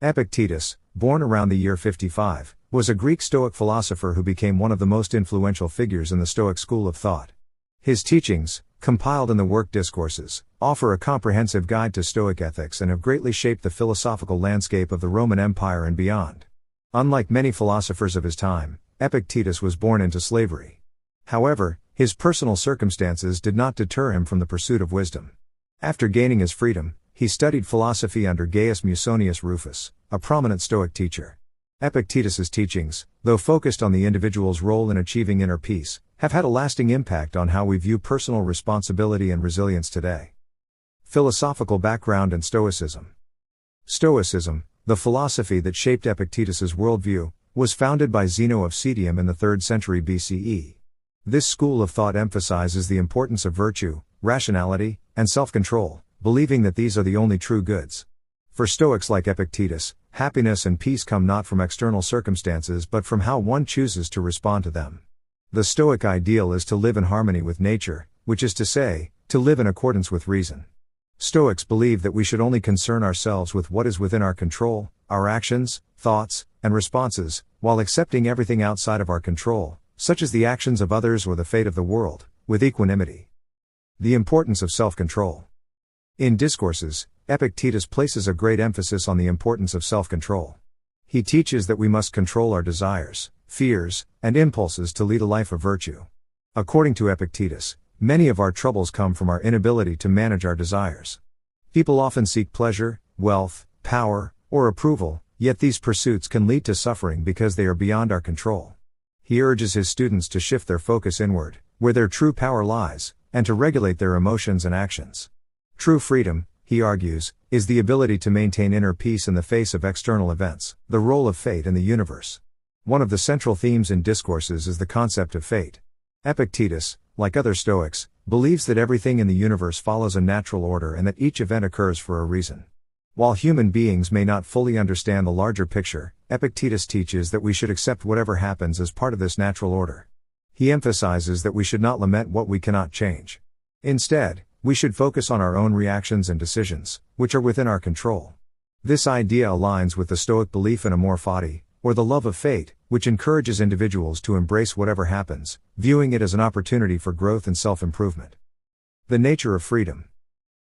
Epictetus, born around the year 55, was a Greek Stoic philosopher who became one of the most influential figures in the Stoic school of thought. His teachings, compiled in the work Discourses, offer a comprehensive guide to Stoic ethics and have greatly shaped the philosophical landscape of the Roman Empire and beyond. Unlike many philosophers of his time, Epictetus was born into slavery. However, his personal circumstances did not deter him from the pursuit of wisdom. After gaining his freedom, he studied philosophy under Gaius Musonius Rufus, a prominent Stoic teacher. Epictetus's teachings, though focused on the individual's role in achieving inner peace, have had a lasting impact on how we view personal responsibility and resilience today. Philosophical background and Stoicism. Stoicism, the philosophy that shaped Epictetus's worldview, was founded by Zeno of Citium in the 3rd century BCE. This school of thought emphasizes the importance of virtue, rationality, and self-control, believing that these are the only true goods. For Stoics like Epictetus, happiness and peace come not from external circumstances but from how one chooses to respond to them. The Stoic ideal is to live in harmony with nature, which is to say, to live in accordance with reason. Stoics believe that we should only concern ourselves with what is within our control, our actions, thoughts, and responses, while accepting everything outside of our control, such as the actions of others or the fate of the world, with equanimity. The importance of self-control. In Discourses, Epictetus places a great emphasis on the importance of self-control. He teaches that we must control our desires, fears, and impulses to lead a life of virtue. According to Epictetus, many of our troubles come from our inability to manage our desires. People often seek pleasure, wealth, power, or approval, yet these pursuits can lead to suffering because they are beyond our control. He urges his students to shift their focus inward, where their true power lies, and to regulate their emotions and actions. True freedom, he argues, is the ability to maintain inner peace in the face of external events, the role of fate in the universe. One of the central themes in Discourses is the concept of fate. Epictetus, like other Stoics, believes that everything in the universe follows a natural order and that each event occurs for a reason. While human beings may not fully understand the larger picture, Epictetus teaches that we should accept whatever happens as part of this natural order. He emphasizes that we should not lament what we cannot change. Instead, we should focus on our own reactions and decisions, which are within our control. This idea aligns with the Stoic belief in amor fati, or the love of fate, which encourages individuals to embrace whatever happens, viewing it as an opportunity for growth and self-improvement. The nature of freedom.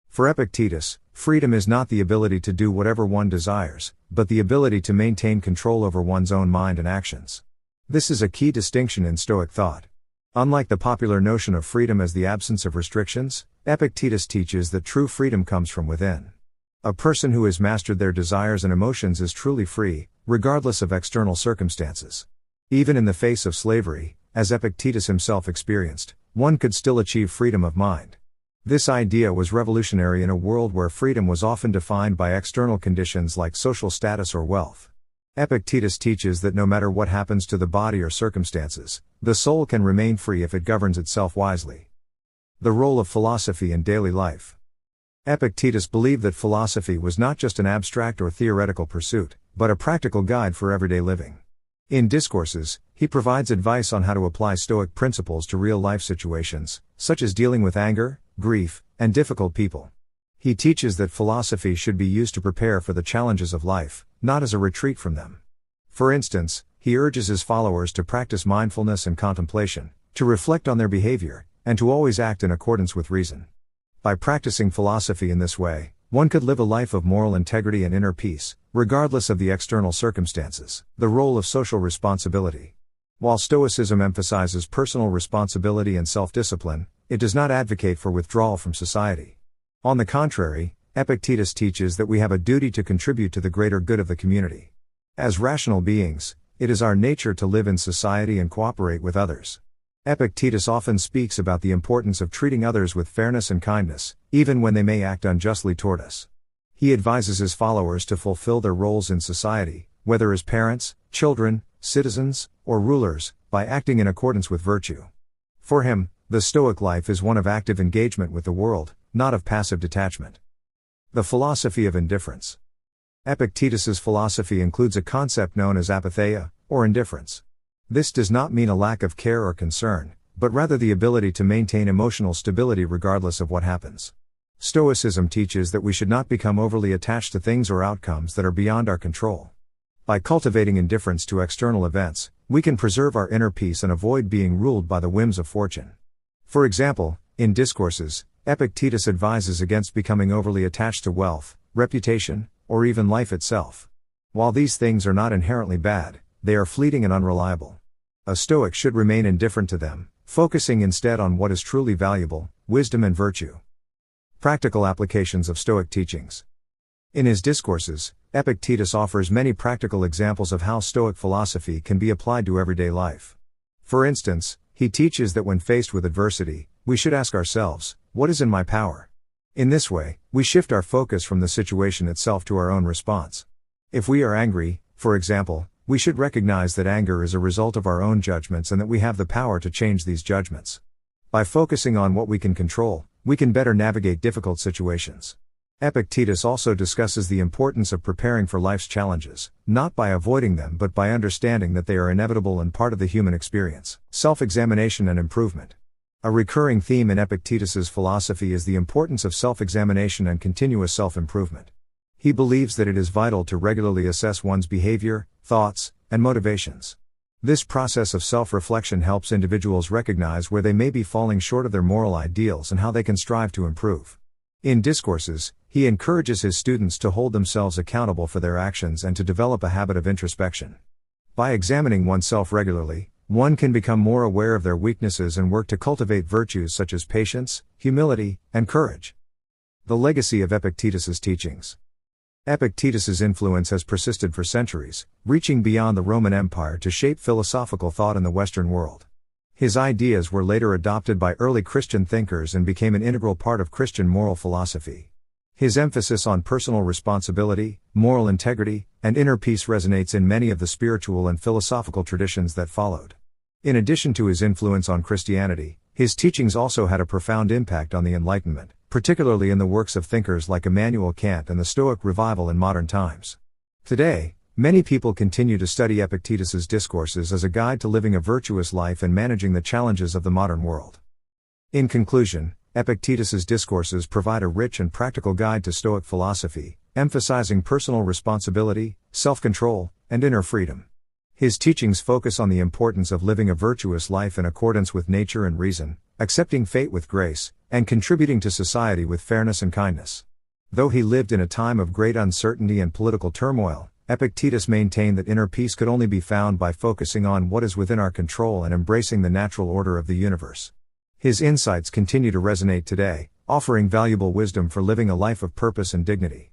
For Epictetus, freedom is not the ability to do whatever one desires, but the ability to maintain control over one's own mind and actions. This is a key distinction in Stoic thought. Unlike the popular notion of freedom as the absence of restrictions, Epictetus teaches that true freedom comes from within. A person who has mastered their desires and emotions is truly free, regardless of external circumstances. Even in the face of slavery, as Epictetus himself experienced, one could still achieve freedom of mind. This idea was revolutionary in a world where freedom was often defined by external conditions like social status or wealth. Epictetus teaches that no matter what happens to the body or circumstances, the soul can remain free if it governs itself wisely. The role of philosophy in daily life. Epictetus believed that philosophy was not just an abstract or theoretical pursuit, but a practical guide for everyday living. In Discourses, he provides advice on how to apply Stoic principles to real-life situations, such as dealing with anger, grief, and difficult people. He teaches that philosophy should be used to prepare for the challenges of life, not as a retreat from them. For instance, he urges his followers to practice mindfulness and contemplation, to reflect on their behavior, and to always act in accordance with reason. By practicing philosophy in this way, one could live a life of moral integrity and inner peace, regardless of the external circumstances. The role of social responsibility. While Stoicism emphasizes personal responsibility and self-discipline, it does not advocate for withdrawal from society. On the contrary, Epictetus teaches that we have a duty to contribute to the greater good of the community. As rational beings, it is our nature to live in society and cooperate with others. Epictetus often speaks about the importance of treating others with fairness and kindness, even when they may act unjustly toward us. He advises his followers to fulfill their roles in society, whether as parents, children, citizens, or rulers, by acting in accordance with virtue. For him, the Stoic life is one of active engagement with the world, not of passive detachment. The philosophy of indifference. Epictetus's philosophy includes a concept known as apatheia, or indifference. This does not mean a lack of care or concern, but rather the ability to maintain emotional stability regardless of what happens. Stoicism teaches that we should not become overly attached to things or outcomes that are beyond our control. By cultivating indifference to external events, we can preserve our inner peace and avoid being ruled by the whims of fortune. For example, in Discourses, Epictetus advises against becoming overly attached to wealth, reputation, or even life itself. While these things are not inherently bad, they are fleeting and unreliable. A Stoic should remain indifferent to them, focusing instead on what is truly valuable, wisdom and virtue. Practical applications of Stoic teachings. In his Discourses, Epictetus offers many practical examples of how Stoic philosophy can be applied to everyday life. For instance, he teaches that when faced with adversity, we should ask ourselves, what is in my power? In this way, we shift our focus from the situation itself to our own response. If we are angry, for example, we should recognize that anger is a result of our own judgments and that we have the power to change these judgments. By focusing on what we can control, we can better navigate difficult situations. Epictetus also discusses the importance of preparing for life's challenges, not by avoiding them but by understanding that they are inevitable and part of the human experience. Self-examination and improvement. A recurring theme in Epictetus's philosophy is the importance of self-examination and continuous self-improvement. He believes that it is vital to regularly assess one's behavior, thoughts, and motivations. This process of self-reflection helps individuals recognize where they may be falling short of their moral ideals and how they can strive to improve. In Discourses, he encourages his students to hold themselves accountable for their actions and to develop a habit of introspection. By examining oneself regularly, one can become more aware of their weaknesses and work to cultivate virtues such as patience, humility, and courage. The legacy of Epictetus's teachings. Epictetus's influence has persisted for centuries, reaching beyond the Roman Empire to shape philosophical thought in the Western world. His ideas were later adopted by early Christian thinkers and became an integral part of Christian moral philosophy. His emphasis on personal responsibility, moral integrity, and inner peace resonates in many of the spiritual and philosophical traditions that followed. In addition to his influence on Christianity, his teachings also had a profound impact on the Enlightenment, particularly in the works of thinkers like Immanuel Kant and the Stoic revival in modern times. Today, many people continue to study Epictetus's Discourses as a guide to living a virtuous life and managing the challenges of the modern world. In conclusion, Epictetus's Discourses provide a rich and practical guide to Stoic philosophy, emphasizing personal responsibility, self-control, and inner freedom. His teachings focus on the importance of living a virtuous life in accordance with nature and reason, accepting fate with grace, and contributing to society with fairness and kindness. Though he lived in a time of great uncertainty and political turmoil, Epictetus maintained that inner peace could only be found by focusing on what is within our control and embracing the natural order of the universe. His insights continue to resonate today, offering valuable wisdom for living a life of purpose and dignity.